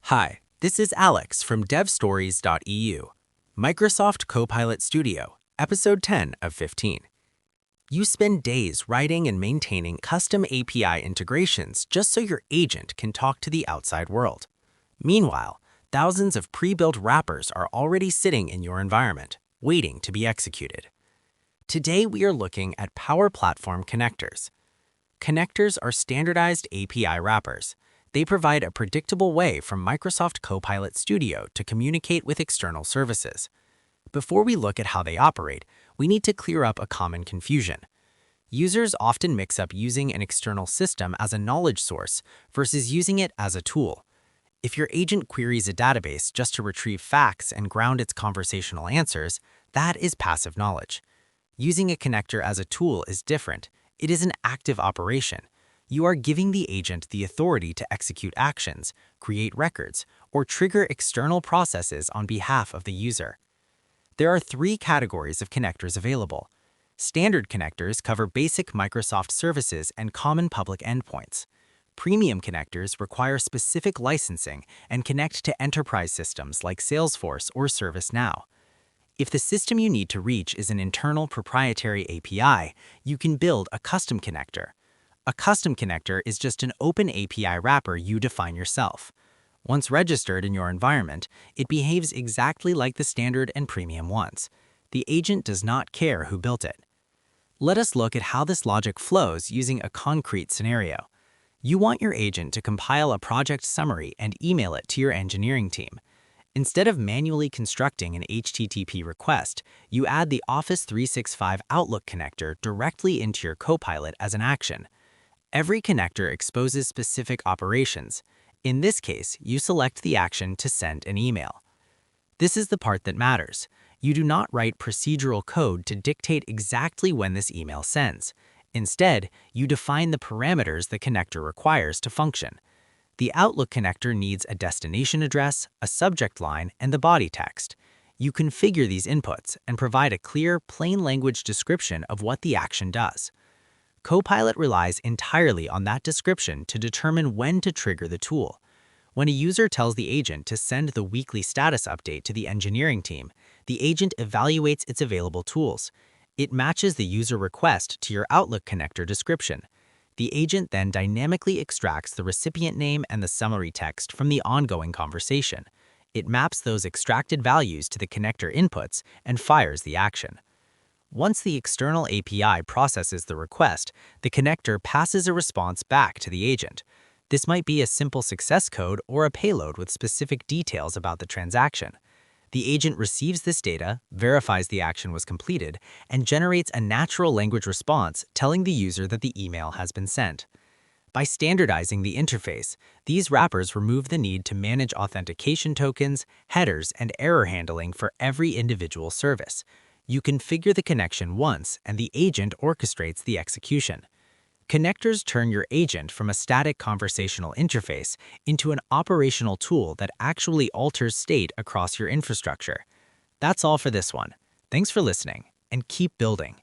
Hi, this is Alex from devstories.eu. Microsoft Copilot Studio, Episode 10 of 15. You spend days writing and maintaining custom API integrations just so your agent can talk to the outside world. Meanwhile, thousands of pre-built wrappers are already sitting in your environment, waiting to be executed. Today we are looking at Power Platform connectors. Connectors are standardized API wrappers. They provide a predictable way from Microsoft Copilot Studio to communicate with external services. Before we look at how they operate, we need to clear up a common confusion. Users often mix up using an external system as a knowledge source versus using it as a tool. If your agent queries a database just to retrieve facts and ground its conversational answers, that is passive knowledge. Using a connector as a tool is different. It is an active operation. You are giving the agent the authority to execute actions, create records, or trigger external processes on behalf of the user. There are three categories of connectors available. Standard connectors cover basic Microsoft services and common public endpoints. Premium connectors require specific licensing and connect to enterprise systems like Salesforce or ServiceNow. If the system you need to reach is an internal proprietary API, you can build a custom connector. A custom connector is just an open API wrapper you define yourself. Once registered in your environment, it behaves exactly like the standard and premium ones. The agent does not care who built it. Let us look at how this logic flows using a concrete scenario. You want your agent to compile a project summary and email it to your engineering team. Instead of manually constructing an HTTP request, you add the Office 365 Outlook connector directly into your Copilot as an action. Every connector exposes specific operations. In this case, you select the action to send an email. This is the part that matters. You do not write procedural code to dictate exactly when this email sends. Instead, you define the parameters the connector requires to function. The Outlook connector needs a destination address, a subject line, and the body text. You configure these inputs and provide a clear, plain language description of what the action does. Copilot relies entirely on that description to determine when to trigger the tool. When a user tells the agent to send the weekly status update to the engineering team, the agent evaluates its available tools. It matches the user request to your Outlook connector description. The agent then dynamically extracts the recipient name and the summary text from the ongoing conversation. It maps those extracted values to the connector inputs and fires the action. Once the external API processes the request, the connector passes a response back to the agent. This might be a simple success code or a payload with specific details about the transaction. The agent receives this data, verifies the action was completed, and generates a natural language response telling the user that the email has been sent. By standardizing the interface, these wrappers remove the need to manage authentication tokens, headers, and error handling for every individual service. You configure the connection once, and the agent orchestrates the execution. Connectors turn your agent from a static conversational interface into an operational tool that actually alters state across your infrastructure. That's all for this one. Thanks for listening, and keep building.